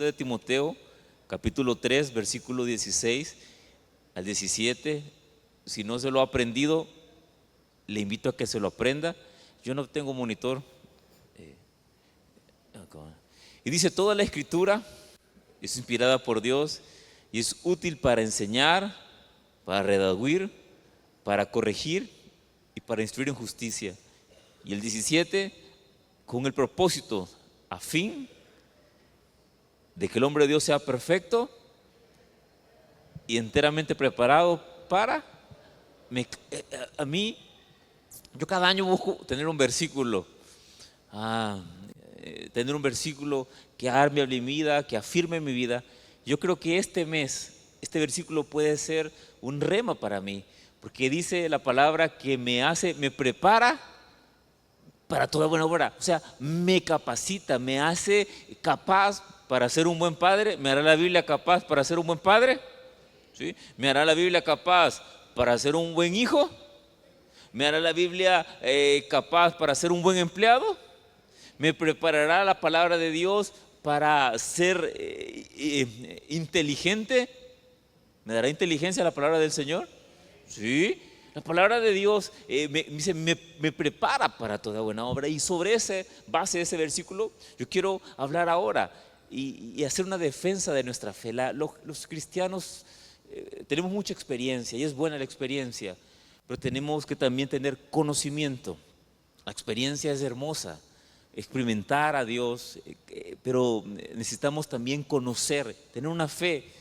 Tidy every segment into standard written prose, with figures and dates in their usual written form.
de Timoteo, capítulo 3, versículo 16 al 17. Si no se lo ha aprendido, le invito a que se lo aprenda. Yo no tengo monitor. Y dice: toda la escritura es inspirada por Dios y es útil para enseñar, para redarguir, para corregir y para instruir en justicia. Y el 17, con el propósito, a fin de que el hombre de Dios sea perfecto y enteramente preparado para... A mí, yo cada año busco tener un versículo, tener un versículo que arme mi vida, que afirme mi vida. Yo creo que este mes, este versículo puede ser un rema para mí, porque dice la palabra que me prepara para toda buena obra. O sea, me capacita, me hace capaz para ser un buen padre. ¿Me hará la Biblia capaz para ser un buen padre? ¿Sí? ¿Me hará la Biblia capaz para ser un buen hijo? ¿Me hará la Biblia capaz para ser un buen empleado? ¿Me preparará la palabra de Dios para ser inteligente? ¿Me dará inteligencia la palabra del Señor? Sí. La palabra de Dios me prepara para toda buena obra. Y sobre esa base de ese versículo yo quiero hablar ahora y hacer una defensa de nuestra fe. Los cristianos tenemos mucha experiencia y es buena la experiencia, pero tenemos que también tener conocimiento. La experiencia es hermosa, experimentar a Dios, pero necesitamos también conocer, tener una fe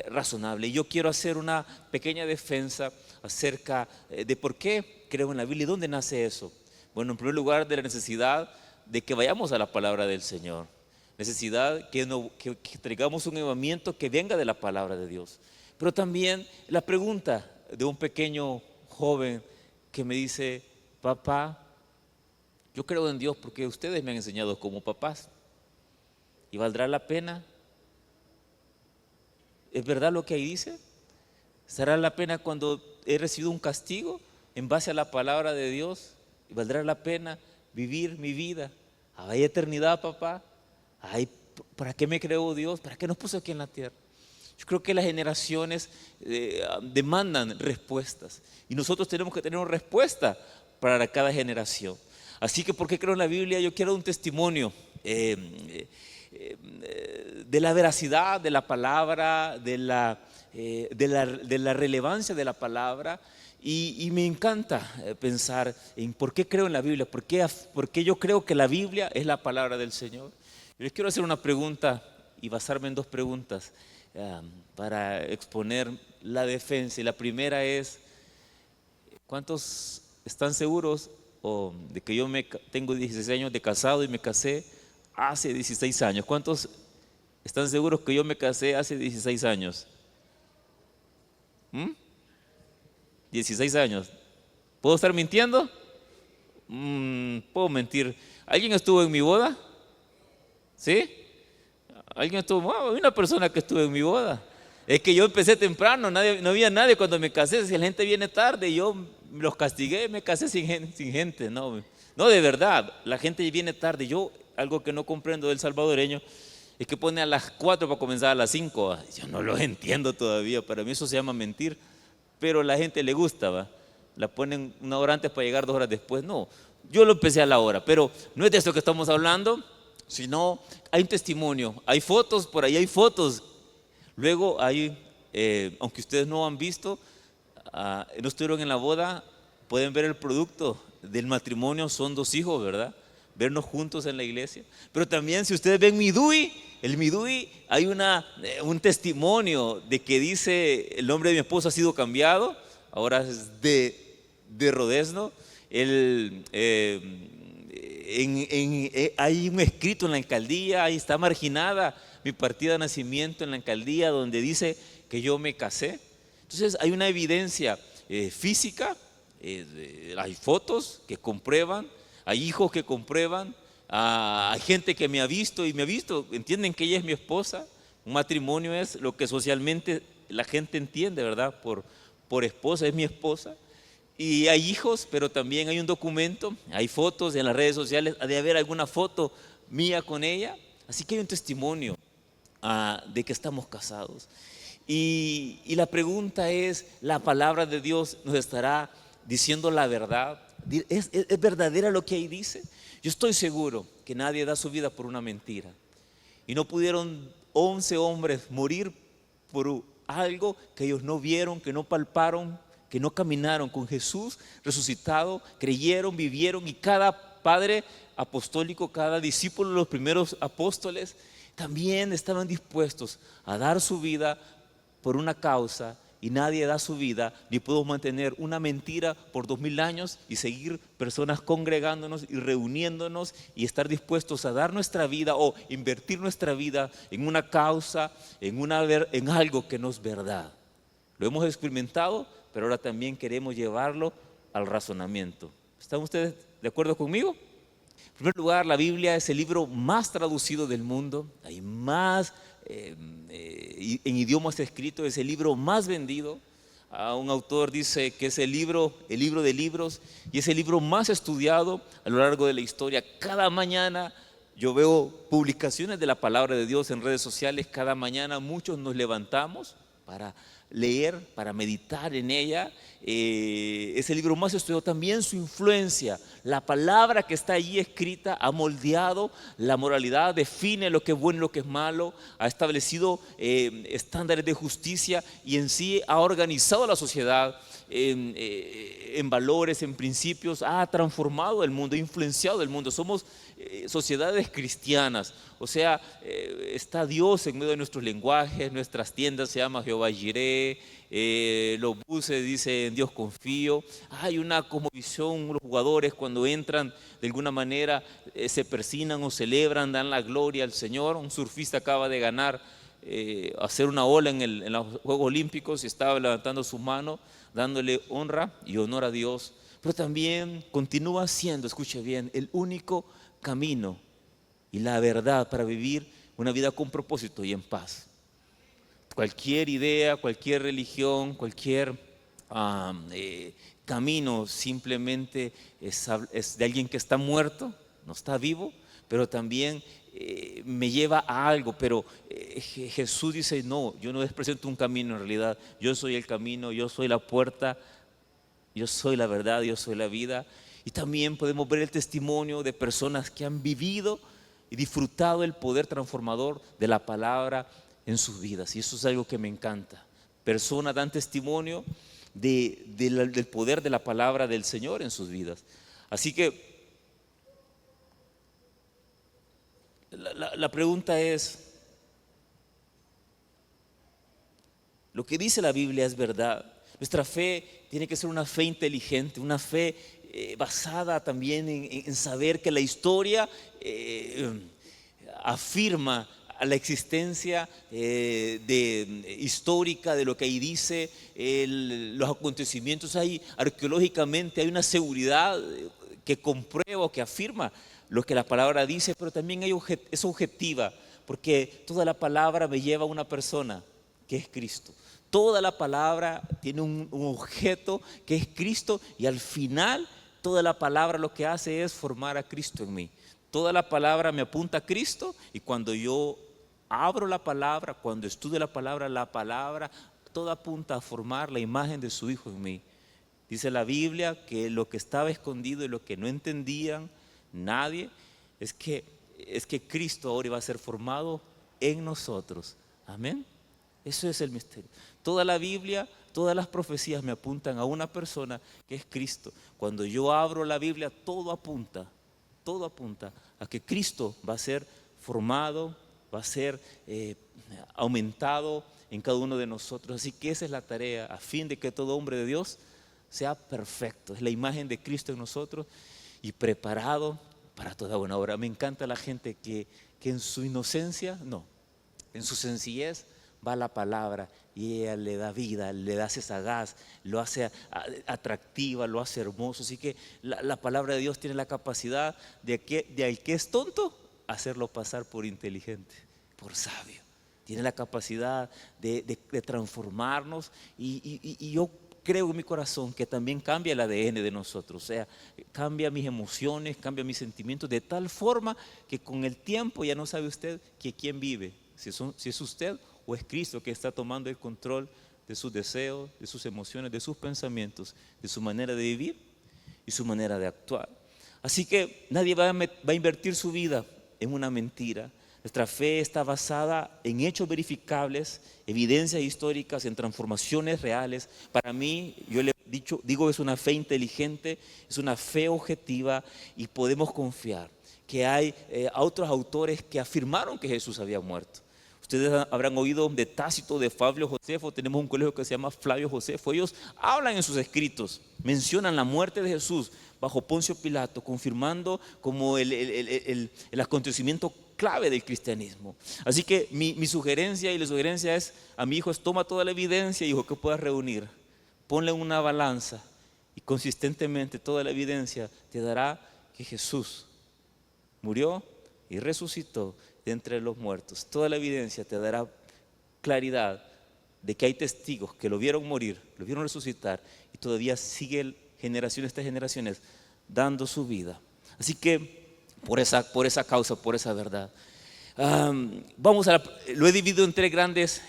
razonable. Y yo quiero hacer una pequeña defensa acerca de por qué creo en la Biblia y dónde nace eso. Bueno, en primer lugar, de la necesidad de que vayamos a la palabra del Señor, necesidad que traigamos un avivamiento que venga de la palabra de Dios. Pero también la pregunta de un pequeño joven que me dice: papá, yo creo en Dios porque ustedes me han enseñado como papás, ¿y valdrá la pena? ¿Es verdad lo que ahí dice? ¿Será la pena cuando he recibido un castigo en base a la palabra de Dios? ¿Y valdrá la pena vivir mi vida? ¿Hay eternidad, papá? ¿Para qué me creó Dios? ¿Para qué nos puso aquí en la tierra? Yo creo que las generaciones demandan respuestas y nosotros tenemos que tener una respuesta para cada generación. Así que, ¿por qué creo en la Biblia? Yo quiero un testimonio de la veracidad de la palabra, de la relevancia de la palabra. Y me encanta pensar en por qué creo en la Biblia, por qué yo creo que la Biblia es la palabra del Señor. Yo les quiero hacer una pregunta y basarme en dos preguntas para exponer la defensa. Y la primera es: ¿cuántos están seguros de que yo tengo 16 años de casado y me casé hace 16 años? ¿Cuántos están seguros que yo me casé hace 16 años? 16 años. ¿Puedo estar mintiendo? Puedo mentir. ¿Alguien estuvo en mi boda? ¿Sí? ¿Alguien estuvo? Hay una persona que estuvo en mi boda. Es que yo empecé temprano, no había nadie cuando me casé. Si la gente viene tarde, yo los castigué, me casé sin gente. No, de verdad, la gente viene tarde. Algo que no comprendo del salvadoreño es que pone a las 4 para comenzar a las 5. Yo no lo entiendo todavía. Para mí eso se llama mentir. Pero a la gente le gusta, ¿va? La ponen una hora antes para llegar 2 horas después. No, yo lo empecé a la hora. Pero no es de esto que estamos hablando, sino hay un testimonio. Hay fotos, por ahí hay fotos. Luego hay, aunque ustedes no han visto, no estuvieron en la boda, pueden ver el producto del matrimonio. Son 2 hijos, ¿verdad? Vernos juntos en la iglesia. Pero también, si ustedes ven el Midui, hay un testimonio de que dice: el nombre de mi esposo ha sido cambiado, ahora es de Rodesno. Hay un escrito en la alcaldía, ahí está marginada mi partida de nacimiento en la alcaldía, donde dice que yo me casé. Entonces hay una evidencia física, hay fotos que comprueban, hay hijos que comprueban, hay gente que me ha visto y me ha visto, entienden que ella es mi esposa. Un matrimonio es lo que socialmente la gente entiende, ¿verdad? Por esposa, es mi esposa. Y hay hijos, pero también hay un documento, hay fotos en las redes sociales, ha de haber alguna foto mía con ella. Así que hay un testimonio. de que estamos casados. Y la pregunta es, ¿la palabra de Dios nos estará diciendo la verdad? ¿Es verdadera lo que ahí dice? Yo estoy seguro que nadie da su vida por una mentira. Y no pudieron 11 hombres morir por algo que ellos no vieron, que no palparon, que no caminaron con Jesús resucitado, creyeron, vivieron, y cada padre apostólico, cada discípulo de los primeros apóstoles también estaban dispuestos a dar su vida por una causa, y nadie da su vida ni pudo mantener una mentira por 2000 años y seguir personas congregándonos y reuniéndonos y estar dispuestos a dar nuestra vida o invertir nuestra vida en una causa, en algo que no es verdad. Lo hemos experimentado, pero ahora también queremos llevarlo al razonamiento. ¿Están ustedes de acuerdo conmigo? En primer lugar, la Biblia es el libro más traducido del mundo. Hay más en idiomas escritos, es el libro más vendido. Un autor dice que es el libro de libros, y es el libro más estudiado a lo largo de la historia. Cada mañana yo veo publicaciones de la palabra de Dios en redes sociales. Cada mañana muchos nos levantamos para leer, para meditar en ella. Es el libro más estudiado. También su influencia, la palabra que está allí escrita ha moldeado la moralidad, define lo que es bueno y lo que es malo, ha establecido estándares de justicia, y en sí ha organizado a la sociedad en valores, en principios. Ha transformado el mundo, ha influenciado el mundo. Somos sociedades cristianas, o sea, está Dios en medio de nuestros lenguajes. Nuestras tiendas se llaman Jehová Jireh, los buses dicen Dios confío. Hay una cosmovisión. Los jugadores, cuando entran, de alguna manera se persignan o celebran, dan la gloria al Señor. Un surfista acaba de ganar, hacer una ola en los Juegos Olímpicos, y estaba levantando su mano, dándole honra y honor a Dios. Pero también continúa siendo, escuche bien, el único camino y la verdad para vivir una vida con propósito y en paz. Cualquier idea, cualquier religión, cualquier camino simplemente es de alguien que está muerto, no está vivo, pero también me lleva a algo. Pero Jesús dice, no, yo no les presento un camino, en realidad yo soy el camino, yo soy la puerta, yo soy la verdad, yo soy la vida. Y también podemos ver el testimonio de personas que han vivido y disfrutado el poder transformador de la palabra en sus vidas. Y eso es algo que me encanta. Personas dan testimonio del poder de la palabra del Señor en sus vidas. Así que la pregunta es, ¿lo que dice la Biblia es verdad? Nuestra fe tiene que ser una fe inteligente, una fe basada también en saber que la historia afirma a la existencia histórica de lo que ahí dice, los acontecimientos. Ahí arqueológicamente hay una seguridad que comprueba o que afirma lo que la palabra dice, pero también es objetiva, porque toda la palabra me lleva a una persona que es Cristo. Toda la palabra tiene un objeto que es Cristo, y al final toda la palabra lo que hace es formar a Cristo en mí. Toda la palabra me apunta a Cristo, y cuando yo abro la palabra, cuando estudio la palabra toda apunta a formar la imagen de su Hijo en mí. Dice la Biblia que lo que estaba escondido y lo que no entendían nadie es que Cristo ahora iba a ser formado en nosotros. Amén. Eso es el misterio. Toda la Biblia, todas las profecías me apuntan a una persona que es Cristo. Cuando yo abro la Biblia, todo apunta a que Cristo va a ser formado, va a ser aumentado en cada uno de nosotros. Así que esa es la tarea, a fin de que todo hombre de Dios sea perfecto. Es la imagen de Cristo en nosotros y preparado para toda buena obra. Me encanta la gente que en su inocencia, no, en su sencillez va la palabra y ella le da vida, le hace sagaz, lo hace atractiva, lo hace hermoso. Así que la palabra de Dios tiene la capacidad de al que es tonto, hacerlo pasar por inteligente, por sabio. Tiene la capacidad de transformarnos, y yo creo en mi corazón que también cambia el ADN de nosotros. O sea, cambia mis emociones, cambia mis sentimientos, de tal forma que con el tiempo ya no sabe usted que quién vive, si es usted o es Cristo que está tomando el control de sus deseos, de sus emociones, de sus pensamientos, de su manera de vivir y su manera de actuar. Así que nadie va a invertir su vida en una mentira. Nuestra fe está basada en hechos verificables, evidencias históricas, en transformaciones reales. Para mí, yo le digo, es una fe inteligente, es una fe objetiva y podemos confiar que hay otros autores que afirmaron que Jesús había muerto. Ustedes habrán oído de Tácito, de Flavio Josefo. Tenemos un colegio que se llama Flavio Josefo. Ellos hablan en sus escritos, mencionan la muerte de Jesús bajo Poncio Pilato, confirmando como el acontecimiento clave del cristianismo. Así que mi sugerencia y la sugerencia es a mi hijo es: toma toda la evidencia, hijo, que puedas reunir, ponle en una balanza y consistentemente toda la evidencia te dará que Jesús murió y resucitó de entre los muertos. Toda la evidencia te dará claridad de que hay testigos que lo vieron morir, lo vieron resucitar y todavía sigue estas generaciones dando su vida. Así que por esa causa, por esa verdad, lo he dividido en tres grandes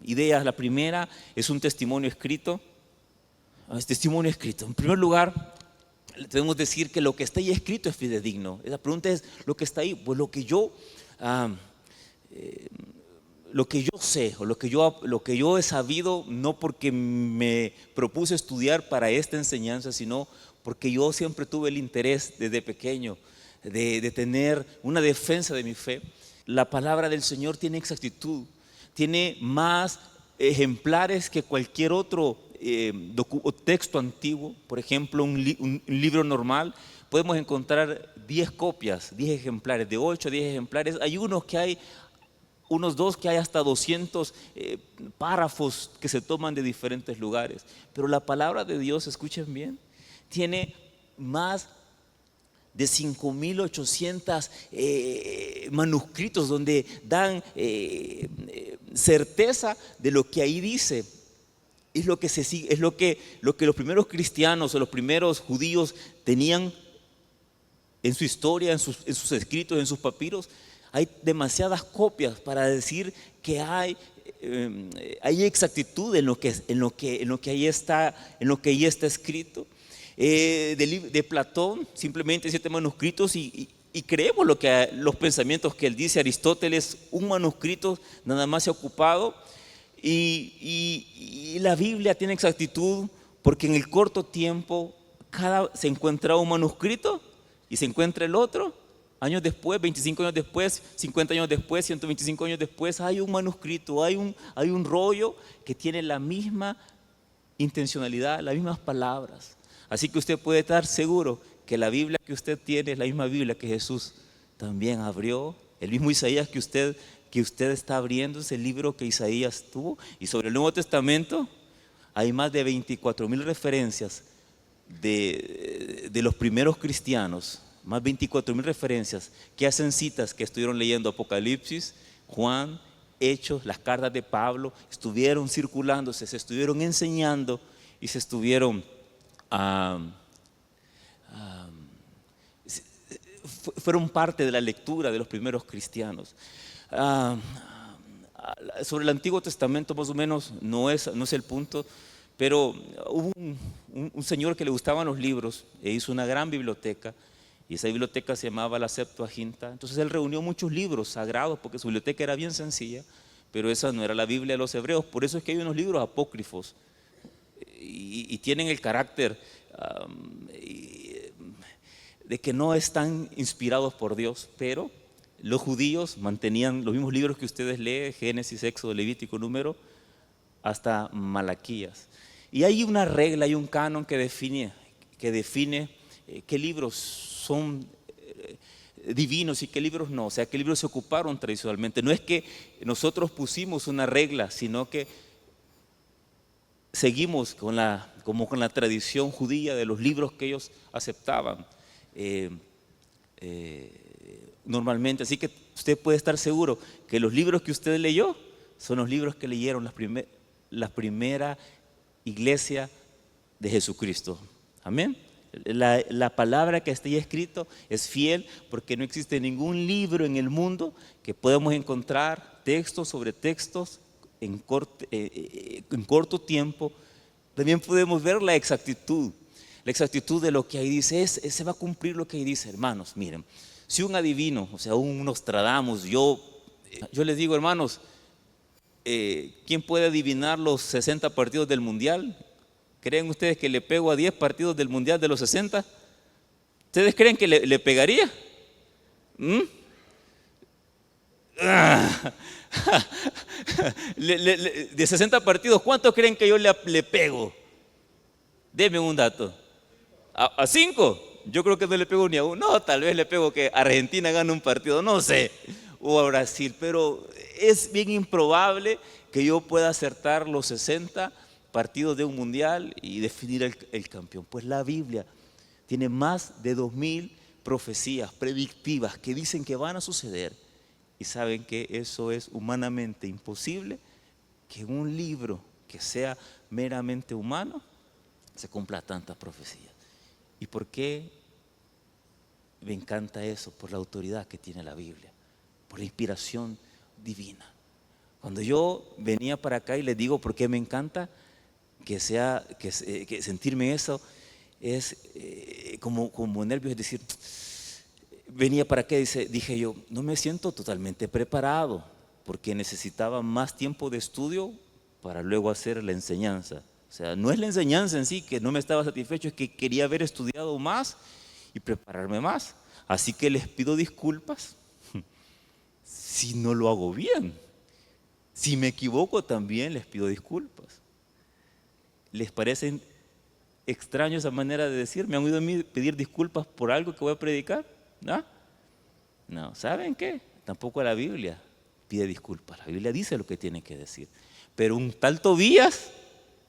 ideas. La primera es un testimonio escrito. Testimonio escrito. En primer lugar, debemos decir que lo que está ahí escrito es fidedigno. La pregunta es: ¿lo que está ahí? Pues lo que yo sé, o lo que yo he sabido, no porque me propuse estudiar para esta enseñanza, sino porque yo siempre tuve el interés desde pequeño de tener una defensa de mi fe. La palabra del Señor tiene exactitud, tiene más ejemplares que cualquier otro texto antiguo. Por ejemplo, un libro normal podemos encontrar 10 copias, 10 ejemplares, de 8 a 10 ejemplares. Hay unos dos que hay hasta 200 párrafos que se toman de diferentes lugares. Pero la palabra de Dios, escuchen bien, tiene más de 5.800 manuscritos donde dan certeza de lo que ahí dice. Es lo que los primeros cristianos o los primeros judíos tenían en su historia, en sus escritos, en sus papiros. Hay demasiadas copias para decir que hay exactitud en lo que ahí está escrito. De Platón, simplemente 7 manuscritos y creemos los pensamientos que él dice. Aristóteles, un manuscrito nada más se ha ocupado. Y la Biblia tiene exactitud porque en el corto tiempo se encuentra un manuscrito y se encuentra el otro. Años después, 25 años después, 50 años después, 125 años después, hay un manuscrito, hay un rollo que tiene la misma intencionalidad, las mismas palabras. Así que usted puede estar seguro que la Biblia que usted tiene es la misma Biblia que Jesús también abrió. El mismo Isaías que usted está abriendo es el libro que Isaías tuvo. Y sobre el Nuevo Testamento hay más de 24.000 referencias de los primeros cristianos, más 24.000 referencias que hacen citas que estuvieron leyendo Apocalipsis, Juan, Hechos, las cartas de Pablo, estuvieron circulándose, se estuvieron enseñando y se estuvieron fueron parte de la lectura de los primeros cristianos. Sobre el Antiguo Testamento más o menos no es el punto, pero hubo un señor que le gustaban los libros e hizo una gran biblioteca, y esa biblioteca se llamaba la Septuaginta. Entonces él reunió muchos libros sagrados porque su biblioteca era bien sencilla, pero esa no era la Biblia de los hebreos. Por eso es que hay unos libros apócrifos y tienen el carácter de que no están inspirados por Dios, pero los judíos mantenían los mismos libros que ustedes leen: Génesis, Éxodo, Levítico, Número, hasta Malaquías. Y hay una regla, hay un canon que define qué libros son divinos y qué libros no, o sea, qué libros se ocuparon tradicionalmente. No es que nosotros pusimos una regla, sino que seguimos con la tradición judía de los libros que ellos aceptaban normalmente. Así que usted puede estar seguro que los libros que usted leyó son los libros que leyeron la primera iglesia de Jesucristo. Amén. La palabra que está ahí escrito es fiel, porque no existe ningún libro en el mundo que podamos encontrar textos sobre textos en corto tiempo. También podemos ver la exactitud de lo que ahí dice. Se va a cumplir lo que ahí dice, hermanos. Miren, si un adivino, o sea, un Nostradamus, yo les digo, hermanos, ¿quién puede adivinar los 60 partidos del Mundial? ¿Creen ustedes que le pego a 10 partidos del Mundial de los 60? ¿Ustedes creen que le pegaría? De 60 partidos, ¿cuántos creen que yo le pego? Deme un dato. ¿A 5? Yo creo que no le pego ni a uno. No, tal vez le pego que Argentina gane un partido, no sé, o a Brasil, pero es bien improbable que yo pueda acertar los 60 partidos de un mundial y definir el campeón. Pues la Biblia tiene más de 2000 profecías predictivas que dicen que van a suceder, y saben que eso es humanamente imposible, que en un libro que sea meramente humano se cumpla tantas profecías. ¿Y por qué me encanta eso? Por la autoridad que tiene la Biblia, por la inspiración divina. Cuando yo venía para acá, y les digo por qué me encanta, que sentirme eso es como nervios, es decir, venía para acá, dije yo, no me siento totalmente preparado, porque necesitaba más tiempo de estudio para luego hacer la enseñanza. O sea, no es la enseñanza en sí que no me estaba satisfecho, es que quería haber estudiado más y prepararme más. Así que les pido disculpas si no lo hago bien. Si me equivoco también les pido disculpas. ¿Les parece extraño esa manera de decir? ¿Me han oído a mí pedir disculpas por algo que voy a predicar? ¿No? No, ¿saben qué? Tampoco la Biblia pide disculpas. La Biblia dice lo que tiene que decir. Pero un tal Tobías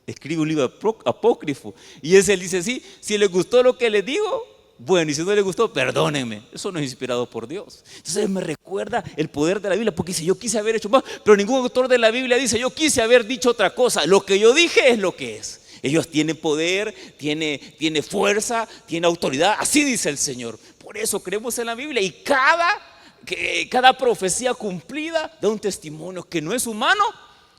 escribe un libro apócrifo, y él dice, sí, si les gustó lo que les digo, bueno, y si no les gustó, perdónenme. Eso no es inspirado por Dios. Entonces me recuerda el poder de la Biblia, porque dice, yo quise haber hecho más, pero ningún autor de la Biblia dice, yo quise haber dicho otra cosa. Lo que yo dije es lo que es. Ellos tienen poder, tiene fuerza, tiene autoridad, así dice el Señor. Por eso creemos en la Biblia, y cada profecía cumplida da un testimonio que no es humano,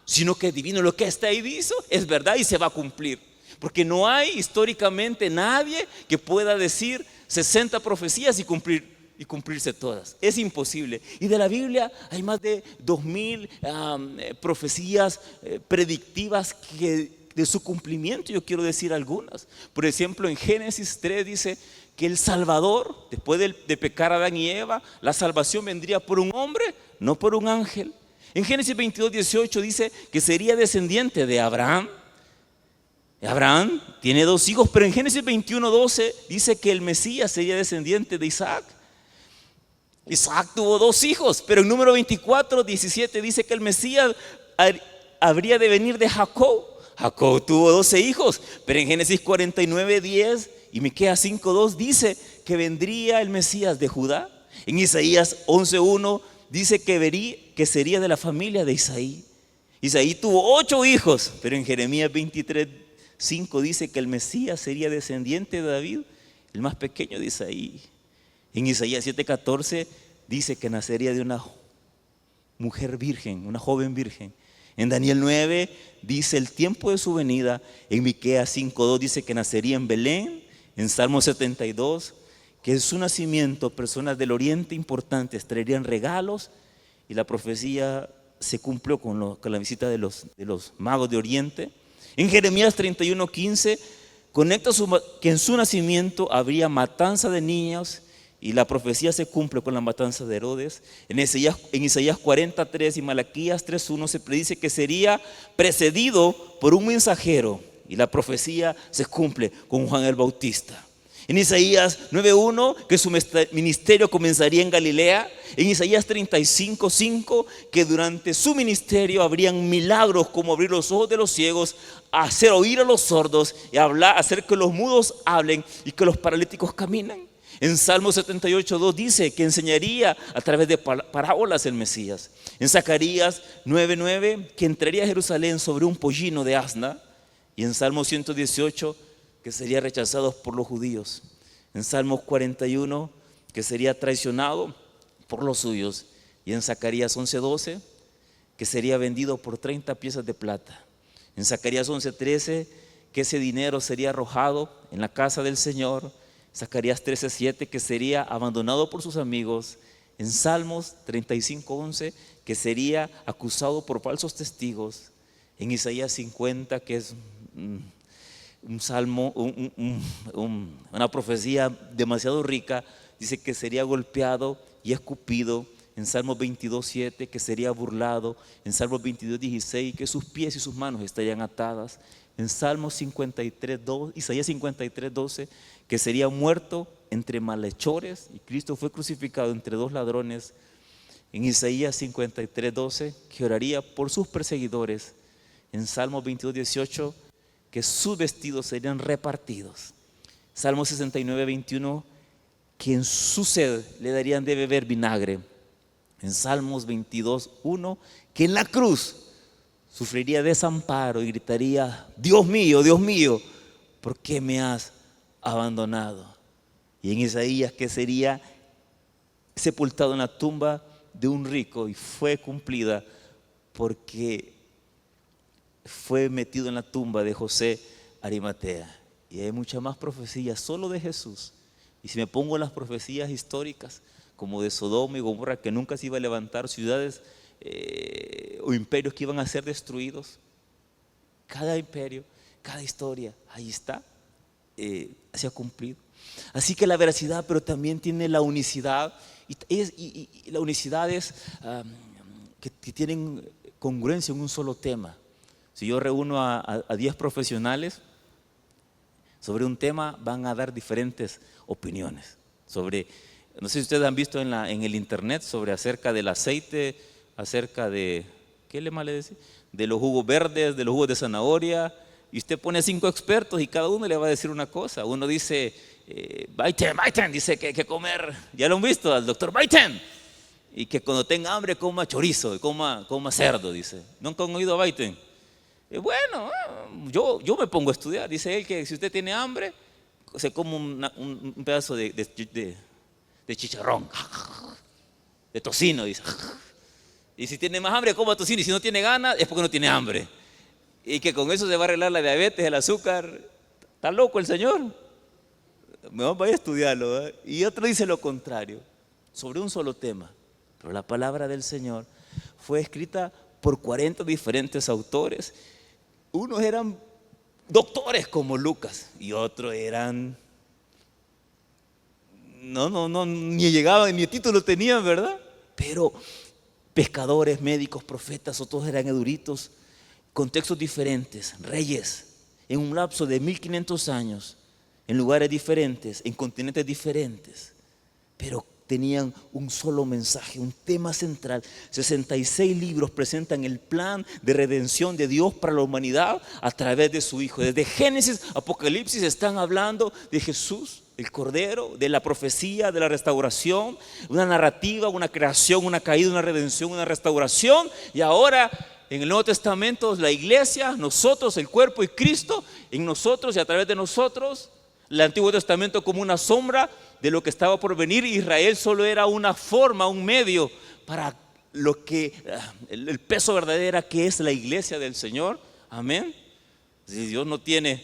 sino que es divino. Lo que está ahí dice es verdad y se va a cumplir, porque no hay históricamente nadie que pueda decir 60 profecías y cumplirse todas. Es imposible. Y de la Biblia hay más de 2000 profecías predictivas que de su cumplimiento yo quiero decir algunas. Por ejemplo, en Génesis 3 dice que el Salvador, después de pecar a Adán y Eva, la salvación vendría por un hombre, no por un ángel. En Génesis 22:18 dice que sería descendiente de Abraham. Abraham tiene 2 hijos, pero en Génesis 21:12 dice que el Mesías sería descendiente de Isaac. Isaac tuvo 2 hijos, pero en número 24:17 dice que el Mesías habría de venir de Jacob. Jacob tuvo 12 hijos, pero en Génesis 49:10 y Miqueas 5:2 dice que vendría el Mesías de Judá. En Isaías 11:1 dice que sería de la familia de Isaí. Isaí tuvo 8 hijos, pero en Jeremías 23:5 dice que el Mesías sería descendiente de David, el más pequeño de Isaí. En Isaías 7:14 dice que nacería de una mujer virgen, una joven virgen. En Daniel 9 dice el tiempo de su venida. En Miqueas 5:2 dice que nacería en Belén. En Salmo 72 que en su nacimiento personas del oriente importantes traerían regalos, y la profecía se cumplió con la visita de los magos de oriente. En Jeremías 31:15 conecta que en su nacimiento habría matanza de niños, y la profecía se cumple con la matanza de Herodes. En Isaías 43 y Malaquías 3:1 se predice que sería precedido por un mensajero, y la profecía se cumple con Juan el Bautista. En Isaías 9:1 que su ministerio comenzaría en Galilea. En Isaías 35:5 que durante su ministerio habrían milagros como abrir los ojos de los ciegos, hacer oír a los sordos y hacer que los mudos hablen y que los paralíticos caminen. En Salmo 78:2 dice que enseñaría a través de parábolas el Mesías. En Zacarías 9:9 que entraría a Jerusalén sobre un pollino de asna. Y en Salmo 118 que sería rechazado por los judíos. En Salmos 41, que sería traicionado por los suyos. Y en Zacarías 11:12, que sería vendido por 30 piezas de plata. En Zacarías 11:13, que ese dinero sería arrojado en la casa del Señor. Zacarías 13:7, que sería abandonado por sus amigos. En Salmos 35:11, que sería acusado por falsos testigos. En Isaías 50, que es un salmo, una profecía demasiado rica, dice que sería golpeado y escupido. En Salmos 22:7, que sería burlado. En Salmos 22:16, que sus pies y sus manos estarían atadas. En Salmos 53:2, Isaías 53:12, que sería muerto entre malhechores, y Cristo fue crucificado entre dos ladrones. En Isaías 53:12, que oraría por sus perseguidores. En Salmos 22:18, que sus vestidos serían repartidos. Salmo 69:21, que en su sed le darían de beber vinagre. En Salmos 22:1, que en la cruz sufriría desamparo y gritaría: Dios mío, ¿por qué me has abandonado? Y en Isaías, que sería sepultado en la tumba de un rico, y fue cumplida porque fue metido en la tumba de José Arimatea. Y hay muchas más profecías solo de Jesús. Y si me pongo las profecías históricas, como de Sodoma y Gomorra, que nunca se iba a levantar, ciudades o imperios que iban a ser destruidos, cada imperio, cada historia, ahí está, se ha cumplido. Así que la veracidad, pero también tiene la unicidad, y la unicidad es que tienen congruencia en un solo tema. Si yo reúno a 10 profesionales sobre un tema, van a dar diferentes opiniones sobre. No sé si ustedes han visto en el internet sobre acerca del aceite, acerca de, ¿qué le más le decía? De los jugos verdes, de los jugos de zanahoria, y usted pone 5 expertos y cada uno le va a decir una cosa. Uno dice, Biden dice que comer, ya lo han visto al doctor Biden, y que cuando tenga hambre coma chorizo, coma cerdo, dice. ¿Nunca han oído a Biden? Bueno, yo me pongo a estudiar. Dice él que si usted tiene hambre, se come un pedazo de chicharrón, de tocino, dice. Y si tiene más hambre, coma tocino. Y si no tiene ganas, es porque no tiene hambre. Y que con eso se va a arreglar la diabetes, el azúcar. Está loco el señor. Vaya a estudiarlo, ¿eh? Y otro dice lo contrario, sobre un solo tema. Pero la palabra del Señor fue escrita por 40 diferentes autores. Unos eran doctores como Lucas y otros eran... No, ni llegaban, ni título tenían, ¿verdad? Pero pescadores, médicos, profetas, otros eran eruditos, contextos diferentes, reyes, en un lapso de 1500 años, en lugares diferentes, en continentes diferentes, pero tenían un solo mensaje, un tema central. 66 libros presentan el plan de redención de Dios para la humanidad a través de su Hijo. Desde Génesis a Apocalipsis están hablando de Jesús, el Cordero, de la profecía, de la restauración, una narrativa, una creación, una caída, una redención, una restauración. Y ahora en el Nuevo Testamento la iglesia, nosotros, el cuerpo y Cristo en nosotros y a través de nosotros. El Antiguo Testamento como una sombra de lo que estaba por venir. Israel solo era una forma, un medio para lo que el peso verdadero que es la iglesia del Señor. Amén. Si Dios no tiene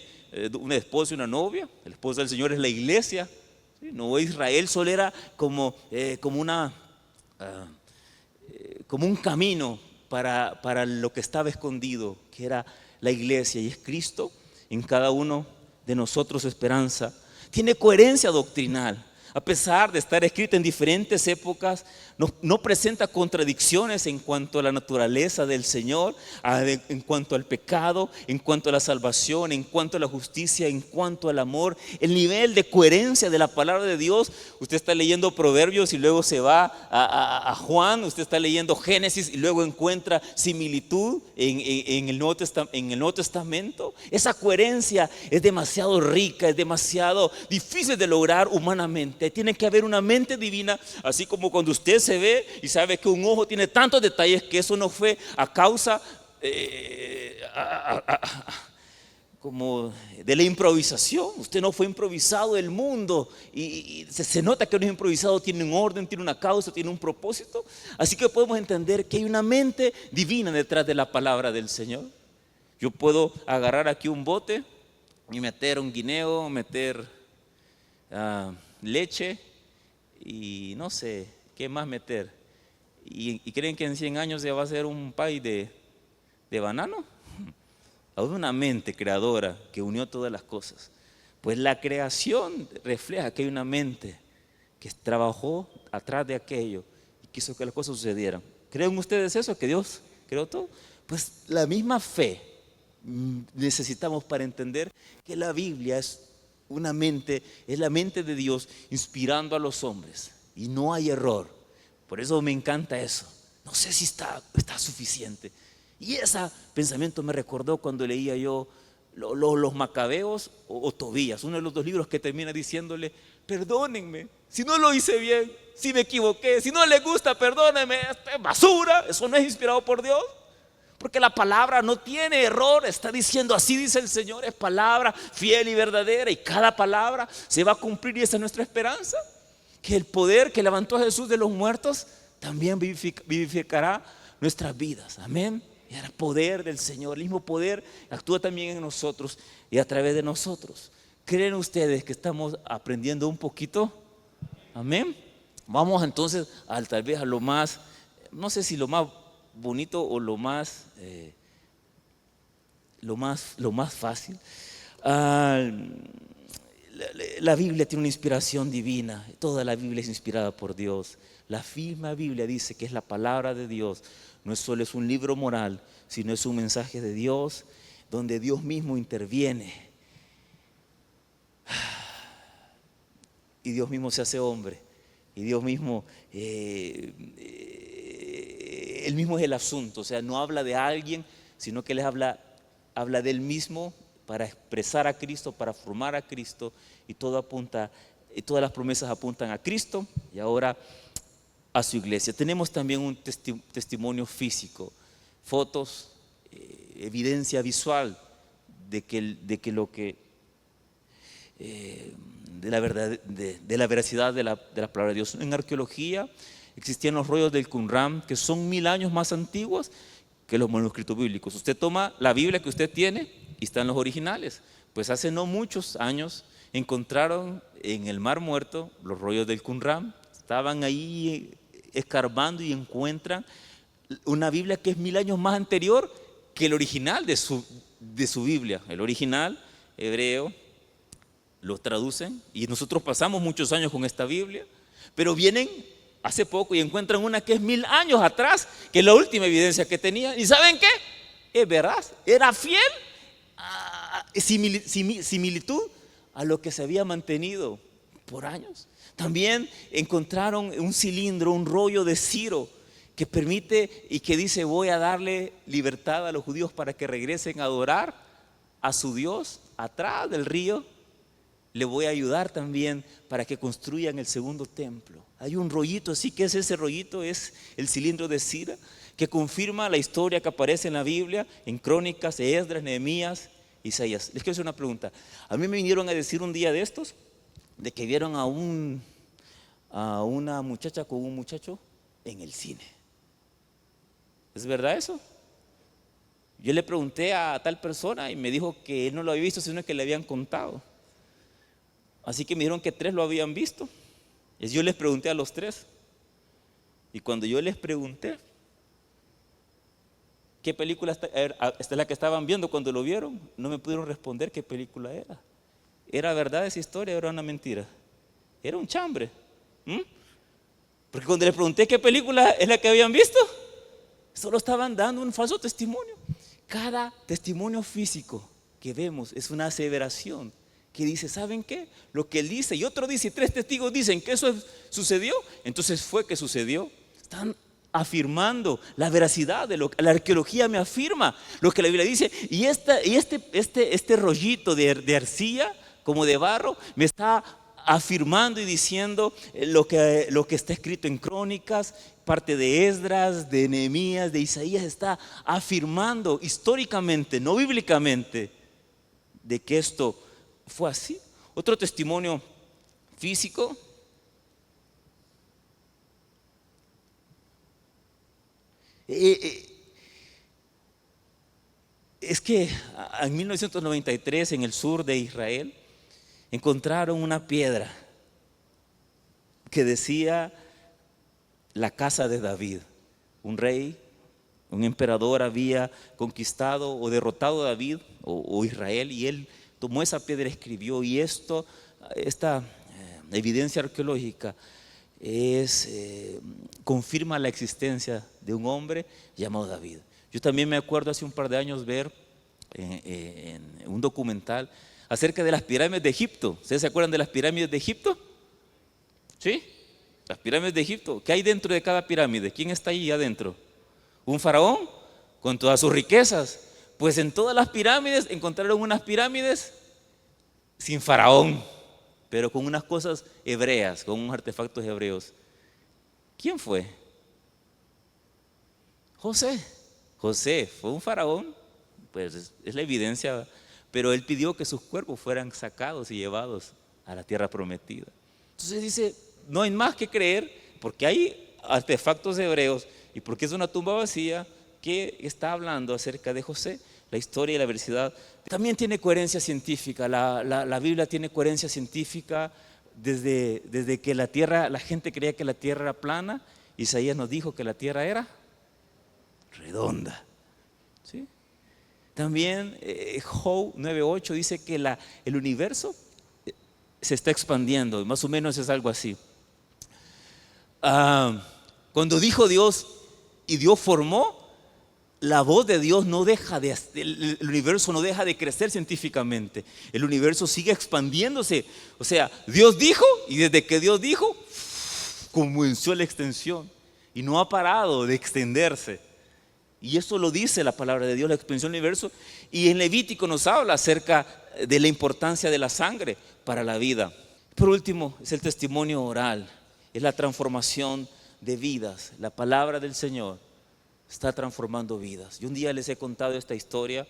un esposo y una novia, el esposo del Señor es la iglesia. ¿Sí? No, Israel solo era como un camino para lo que estaba escondido, que era la iglesia, y es Cristo en cada uno de nosotros esperanza. Tiene coherencia doctrinal. A pesar de estar escrita en diferentes épocas, no presenta contradicciones en cuanto a la naturaleza del Señor, en cuanto al pecado, en cuanto a la salvación, en cuanto a la justicia, en cuanto al amor. El nivel de coherencia de la palabra de Dios. Usted está leyendo Proverbios y luego se va a Juan. Usted está leyendo Génesis y luego encuentra similitud en el Nuevo Testamento. Esa coherencia es demasiado rica, es demasiado difícil de lograr humanamente. Tiene que haber una mente divina, así como cuando usted se ve y sabe que un ojo tiene tantos detalles, que eso no fue a causa como de la improvisación. Usted no fue improvisado, el mundo, y se nota que no es improvisado, tiene un orden, tiene una causa, tiene un propósito. Así que podemos entender que hay una mente divina detrás de la palabra del Señor. Yo puedo agarrar aquí un bote y meter un guineo, meter leche y no sé, ¿qué más meter? ¿Y creen que en 100 años ya va a ser un pay de banano? Hay una mente creadora que unió todas las cosas. Pues la creación refleja que hay una mente que trabajó atrás de aquello y quiso que las cosas sucedieran. ¿Creen ustedes eso, que Dios creó todo? Pues la misma fe necesitamos para entender que la Biblia es una mente, es la mente de Dios inspirando a los hombres y no hay error. Por eso me encanta eso. No sé si está suficiente. Y ese pensamiento me recordó cuando leía yo los Macabeos o Tobías, uno de los dos libros que termina diciéndole: perdónenme si no lo hice bien, si me equivoqué, si no les gusta, perdónenme, esto es basura, eso no es inspirado por Dios. Porque la palabra no tiene error, está diciendo así dice el Señor, es palabra fiel y verdadera y cada palabra se va a cumplir y esa es nuestra esperanza. Que el poder que levantó a Jesús de los muertos también vivificará nuestras vidas, amén. Y el poder del Señor, el mismo poder actúa también en nosotros y a través de nosotros. ¿Creen ustedes que estamos aprendiendo un poquito? Amén. Vamos entonces tal vez a lo más, no sé si lo más bonito o lo más fácil. La Biblia tiene una inspiración divina. Toda la Biblia es inspirada por Dios. La misma Biblia dice que es la palabra de Dios. No es solo un libro moral, sino es un mensaje de Dios donde Dios mismo interviene. Y Dios mismo se hace hombre. Y Dios mismo, Él mismo es el asunto. O sea, no habla de alguien, sino que les habla de Él mismo para expresar a Cristo, para formar a Cristo. Y todas las promesas apuntan a Cristo y ahora a su iglesia. Tenemos también un testimonio físico, fotos, evidencia visual de la veracidad de la palabra de Dios. En arqueología existían los rollos del Qumran, que son 1000 años más antiguos que los manuscritos bíblicos. Usted toma la Biblia que usted tiene y están los originales. Pues hace no muchos años encontraron en el Mar Muerto los rollos del Qumran. Estaban ahí escarbando y encuentran una Biblia que es 1000 años más anterior que el original de su Biblia. El original hebreo lo traducen y nosotros pasamos muchos años con esta Biblia, pero vienen hace poco y encuentran una que es 1000 años atrás, que es la última evidencia que tenían. ¿Y saben qué? Es veraz, era fiel, similitud a lo que se había mantenido por años. También encontraron un cilindro, un rollo de ciro que permite y que dice: voy a darle libertad a los judíos para que regresen a adorar a su Dios atrás del río. Le voy a ayudar también para que construyan el segundo templo. Hay un rollito así, que es ese rollito, es el cilindro de cira, que confirma la historia que aparece en la Biblia, en Crónicas, Esdras, Nehemías, Isaías. Les quiero hacer una pregunta. A mí me vinieron a decir un día de estos, de que vieron a una muchacha con un muchacho en el cine. ¿Es verdad eso? Yo le pregunté a tal persona y me dijo que él no lo había visto, sino que le habían contado. Así que me dijeron que 3 lo habían visto. Y yo les pregunté a los 3. Y cuando yo les pregunté qué película esta es la que estaban viendo cuando lo vieron, no me pudieron responder qué película era. ¿Era verdad esa historia o era una mentira? Era un chambre. Porque cuando les pregunté qué película es la que habían visto, solo estaban dando un falso testimonio. Cada testimonio físico que vemos es una aseveración que dice: ¿saben qué? Lo que él dice y otro dice y 3 testigos dicen que eso sucedió, entonces fue que sucedió. Están afirmando la veracidad de lo que la arqueología me afirma, lo que la Biblia dice. Y este rollito de arcilla, como de barro, me está afirmando y diciendo lo que está escrito en Crónicas, parte de Esdras, de Nehemías, de Isaías. Está afirmando históricamente, no bíblicamente, de que esto fue así. Otro testimonio físico. Es que en 1993 en el sur de Israel encontraron una piedra que decía la casa de David. Un rey, un emperador había conquistado o derrotado a David o Israel, y él tomó esa piedra y escribió. Y esta evidencia arqueológica confirma la existencia de un hombre llamado David. Yo también me acuerdo hace un par de años ver en un documental acerca de las pirámides de Egipto. ¿Ustedes se acuerdan de las pirámides de Egipto? ¿Sí? Las pirámides de Egipto. ¿Qué hay dentro de cada pirámide? ¿Quién está ahí adentro? ¿Un faraón? Con todas sus riquezas. Pues en todas las pirámides encontraron unas pirámides sin faraón, pero con unas cosas hebreas, con unos artefactos hebreos. ¿Quién fue? José. José fue un faraón, pues es la evidencia, pero él pidió que sus cuerpos fueran sacados y llevados a la tierra prometida. Entonces dice, no hay más que creer, porque hay artefactos hebreos y porque es una tumba vacía, que está hablando acerca de José. La historia y la veracidad también tiene coherencia científica. La Biblia tiene coherencia científica desde que la gente creía que la tierra era plana. Isaías nos dijo que la tierra era redonda. ¿Sí? También Job 9:8 dice que el universo se está expandiendo, más o menos es algo así. Cuando dijo Dios y Dios formó, la voz de Dios el universo no deja de crecer científicamente. El universo sigue expandiéndose. O sea, Dios dijo, y desde que Dios dijo, comenzó la extensión y no ha parado de extenderse. Y eso lo dice la palabra de Dios, la expansión del universo. Y en Levítico nos habla acerca de la importancia de la sangre para la vida. Por último, es el testimonio oral, es la transformación de vidas. La palabra del Señor está transformando vidas. Yo un día les he contado esta historia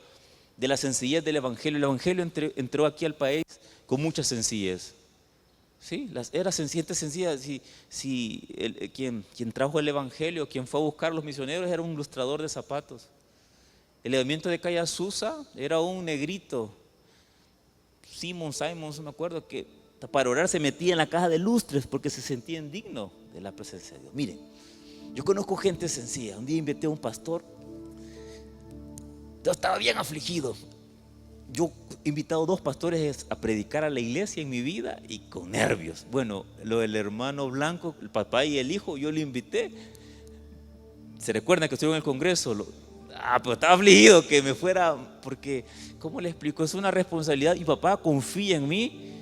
de la sencillez del Evangelio. El Evangelio entró aquí al país con mucha sencillez. Sí, era sencilla. Quien trajo el Evangelio, quien fue a buscar a los misioneros, era un ilustrador de zapatos. El elemento de calle Azusa era un negrito, Simon, no me acuerdo, que para orar se metía en la caja de lustres porque se sentía indigno de la presencia de Dios. Miren, yo conozco gente sencilla. Un día invité a un pastor. Yo estaba bien afligido. Yo he invitado a 2 pastores a predicar a la iglesia en mi vida y con nervios. Bueno, lo del hermano Blanco, el papá y el hijo, yo lo invité. ¿Se recuerdan que estuve en el Congreso? Pero estaba afligido que me fuera, porque, ¿cómo le explico? Es una responsabilidad. Mi papá confía en mí.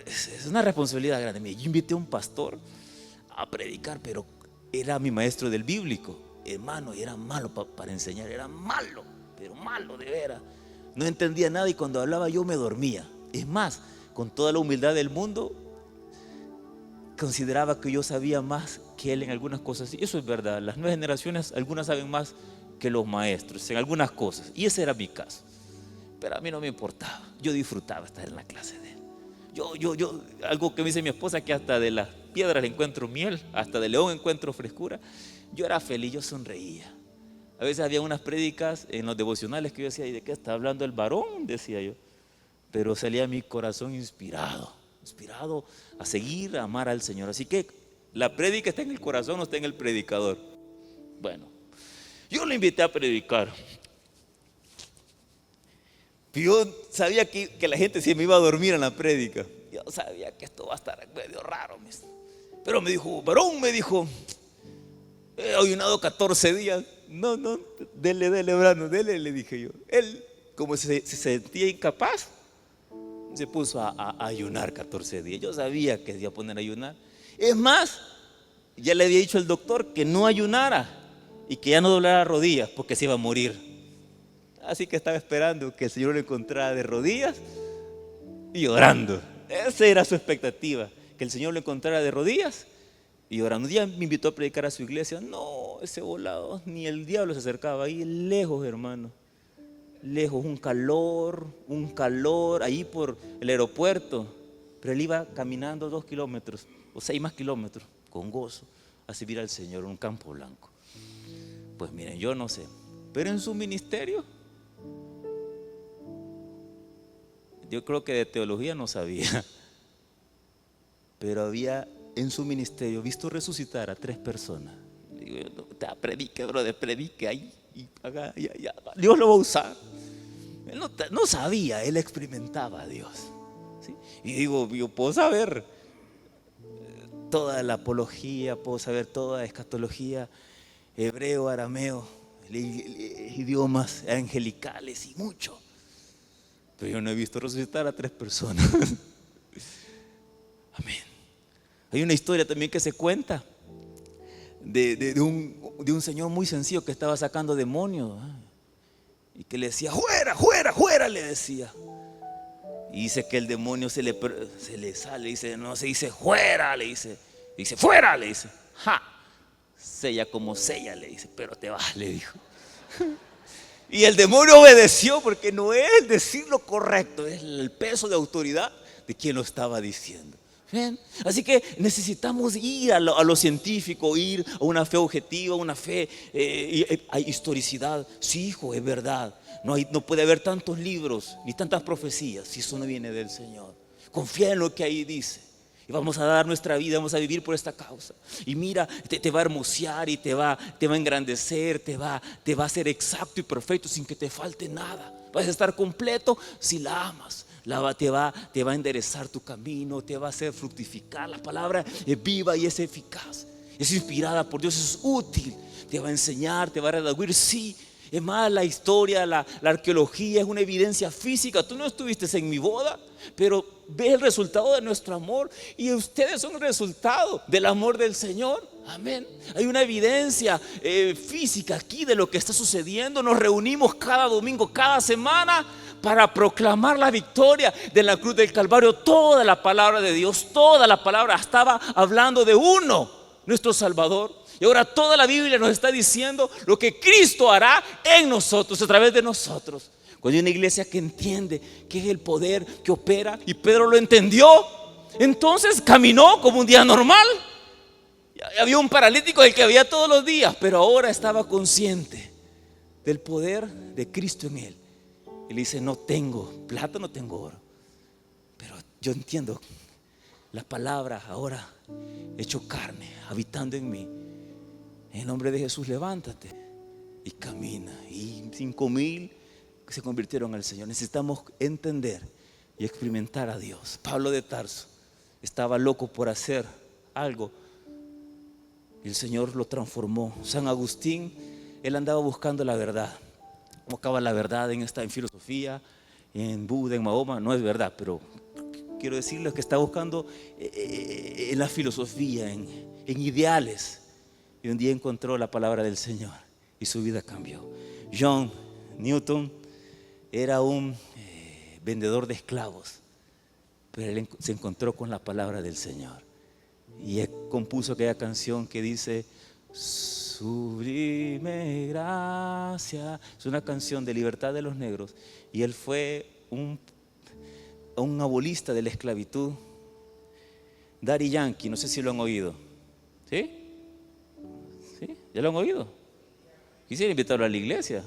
Es una responsabilidad grande. Yo invité a un pastor a predicar, pero era mi maestro del bíblico, hermano, y era malo para enseñar, era malo, pero malo de veras. No entendía nada y cuando hablaba yo me dormía. Es más, con toda la humildad del mundo, consideraba que yo sabía más que él en algunas cosas. Y eso es verdad, las nuevas generaciones, algunas saben más que los maestros en algunas cosas, y ese era mi caso. Pero a mí no me importaba, yo disfrutaba estar en la clase de él. Algo que me dice mi esposa, que hasta de las piedras encuentro miel, hasta de león encuentro frescura. Yo era feliz, yo sonreía. A veces había unas prédicas en los devocionales que yo decía, ¿y de qué está hablando el varón?, decía yo. Pero salía mi corazón inspirado a seguir, a amar al Señor. Así que la prédica está en el corazón, no está en el predicador. Bueno, yo lo invité a predicar. Yo sabía que la gente se me iba a dormir en la prédica. Yo sabía que esto va a estar medio raro. Pero me dijo, varón, he ayunado 14 días. No, dele, Brano, dele, le dije yo. Él, como se sentía incapaz, se puso a ayunar 14 días. Yo sabía que se iba a poner a ayunar. Es más, ya le había dicho al doctor que no ayunara y que ya no doblara rodillas porque se iba a morir. Así que estaba esperando que el Señor lo encontrara de rodillas y orando. Esa era su expectativa, que el Señor lo encontrara de rodillas y orando. Un día me invitó a predicar a su iglesia. No, ese volado, ni el diablo se acercaba ahí, lejos, hermano. lejos, un calor, ahí por el aeropuerto. Pero él iba caminando 2 kilómetros o 6 más kilómetros, con gozo, a servir al Señor en un campo blanco. Pues miren, yo no sé, pero en su ministerio, yo creo que de teología no sabía, pero había en su ministerio visto resucitar a 3 personas. Le digo, no, predique, brother, predique ahí, y haga, ya, Dios lo va a usar. Él no sabía, él experimentaba a Dios, ¿sí? Y digo, yo puedo saber toda la apología, puedo saber toda la escatología, hebreo, arameo, idiomas angelicales y mucho, pero yo no he visto resucitar a 3 personas. Amén. Hay una historia también que se cuenta de un señor muy sencillo que estaba sacando demonios, y que le decía, fuera, fuera, fuera, le decía. Y dice que el demonio se le sale, dice, no se dice fuera, le dice fuera, le dice, ja, sella como sella, le dice, pero te vas, le dijo. Y el demonio obedeció, porque no es decir lo correcto, es el peso de autoridad de quien lo estaba diciendo. ¿Ven? Así que necesitamos ir a lo científico, ir a una fe objetiva, una fe, hay historicidad. Sí, hijo, es verdad. No puede haber tantos libros ni tantas profecías si eso no viene del Señor. Confía en lo que ahí dice. Y vamos a dar nuestra vida, vamos a vivir por esta causa. Y mira, te va a hermosear y te va a engrandecer, te va a hacer exacto y perfecto sin que te falte nada. Vas a estar completo si la amas. Te va a enderezar tu camino, te va a hacer fructificar. La palabra es viva y es eficaz, es inspirada por Dios, es útil, te va a enseñar, te va a redarguir. Sí, es más, la historia, la arqueología es una evidencia física. Tú no estuviste en mi boda, pero ves el resultado de nuestro amor, y ustedes son el resultado del amor del Señor. Amén. Hay una evidencia física aquí de lo que está sucediendo. Nos reunimos cada domingo, cada semana, para proclamar la victoria de la cruz del Calvario. Toda la palabra de Dios, toda la palabra estaba hablando de uno, nuestro Salvador. Y ahora toda la Biblia nos está diciendo lo que Cristo hará en nosotros, a través de nosotros. Cuando hay una iglesia que entiende que es el poder que opera, y Pedro lo entendió, entonces caminó como un día normal. Había un paralítico del que había todos los días, pero ahora estaba consciente del poder de Cristo en él. Y le dice, no tengo plata, no tengo oro, pero yo entiendo la palabra ahora hecho carne, habitando en mí. En el nombre de Jesús, levántate y camina. Y 5,000 se convirtieron al Señor. Necesitamos entender y experimentar a Dios. Pablo de Tarso estaba loco por hacer algo, y el Señor lo transformó. San Agustín, él andaba buscando la verdad. Buscaba la verdad en filosofía, en Buda, en Mahoma. No es verdad, pero quiero decirles que está buscando en la filosofía, en ideales. Y un día encontró la palabra del Señor y su vida cambió. John Newton era un vendedor de esclavos, pero él se encontró con la palabra del Señor, y él compuso aquella canción que dice, sublime gracia. Es una canción de libertad de los negros, y él fue un abolista de la esclavitud. Daddy Yankee, no sé si lo han oído. ¿Sí? ¿Sí? ¿Ya lo han oído? Quisiera invitarlo a la iglesia.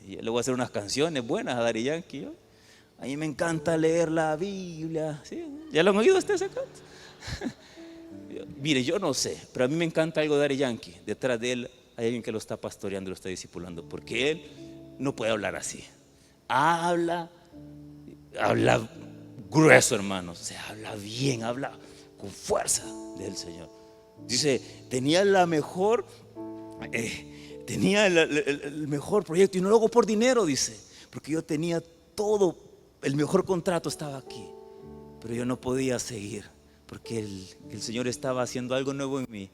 Y le voy a hacer unas canciones buenas a Daddy Yankee. A mí me encanta leer la Biblia. ¿Sí? ¿Ya lo han oído ustedes acá? Mire, yo no sé, pero a mí me encanta algo de Daddy Yankee. Detrás de él hay alguien que lo está pastoreando y lo está discipulando, porque él no puede hablar así. Habla grueso, hermanos. O sea, habla bien, habla con fuerza del Señor. Dice, tenía el mejor proyecto, y no lo hago por dinero, dice, porque yo tenía todo, el mejor contrato estaba aquí, pero yo no podía seguir, porque el Señor estaba haciendo algo nuevo en mí,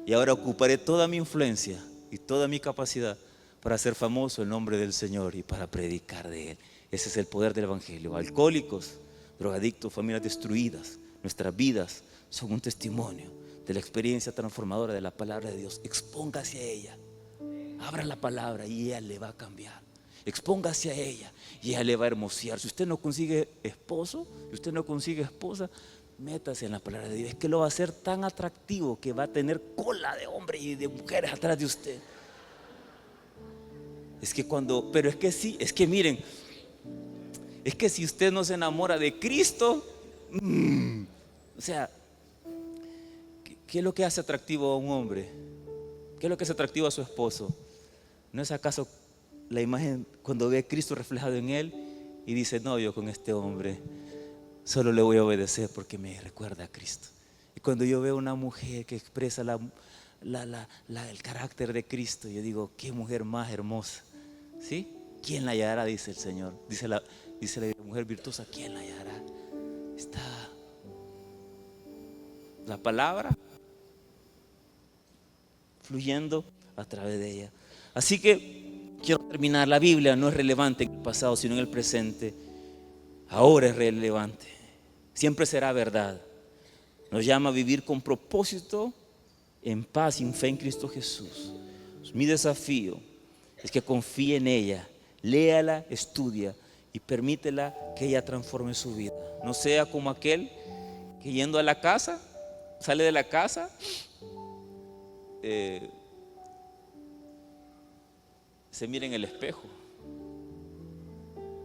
y ahora ocuparé toda mi influencia y toda mi capacidad para hacer famoso el nombre del Señor y para predicar de Él. Ese es el poder del Evangelio. Alcohólicos, drogadictos, familias destruidas, nuestras vidas son un testimonio de la experiencia transformadora de la palabra de Dios. Expóngase a ella, abra la palabra y ella le va a cambiar. expóngase a ella y ella le va a hermosear. Si usted no consigue esposo, si usted no consigue esposa, métase en la palabra de Dios. Es que lo va a hacer tan atractivo que va a tener cola de hombres y de mujeres atrás de usted. Es que pero es que sí, es que miren, es que si usted no se enamora de Cristo, o sea, ¿qué es lo que hace atractivo a un hombre? ¿Qué es lo que hace atractivo a su esposo? ¿No es acaso la imagen cuando ve a Cristo reflejado en él y dice, no, yo con este hombre solo le voy a obedecer porque me recuerda a Cristo? Y cuando yo veo una mujer que expresa el carácter de Cristo, yo digo, qué mujer más hermosa, ¿sí? ¿Quién la hallará? Dice el Señor. Dice la mujer virtuosa, ¿quién la hallará? Está la palabra fluyendo a través de ella. Así que quiero terminar. La Biblia no es relevante en el pasado, sino en el presente. Ahora es relevante. Siempre será verdad. Nos llama a vivir con propósito, en paz y en fe en Cristo Jesús. Mi desafío es que confíe en ella, léala, estudia y permítela que ella transforme su vida. No sea como aquel que yendo a la casa, sale de la casa, se mira en el espejo.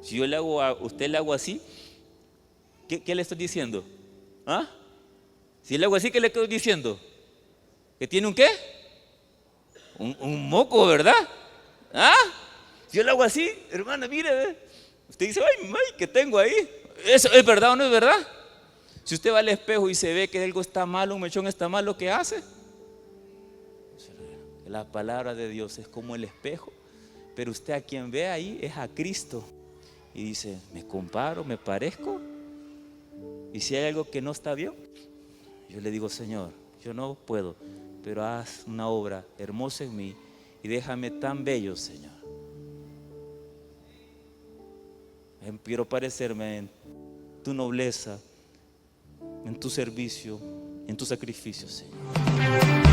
Si yo le hago a usted, le hago así, ¿qué le estoy diciendo? ¿Ah? Si le hago así, ¿qué le estoy diciendo? ¿Que tiene un qué? Un moco, ¿verdad? ¿Ah? Si yo le hago así, hermana, mire, usted dice, ay, ¿qué tengo ahí? ¿Eso es verdad o no es verdad? Si usted va al espejo y se ve que algo está malo, un mechón está mal, ¿lo que hace? La palabra de Dios es como el espejo, pero usted a quien ve ahí es a Cristo. Y dice, ¿me comparo, me parezco? Y si hay algo que no está bien, yo le digo, Señor, yo no puedo, pero haz una obra hermosa en mí y déjame tan bello, Señor. Quiero parecerme en tu nobleza, en tu servicio, en tu sacrificio, Señor.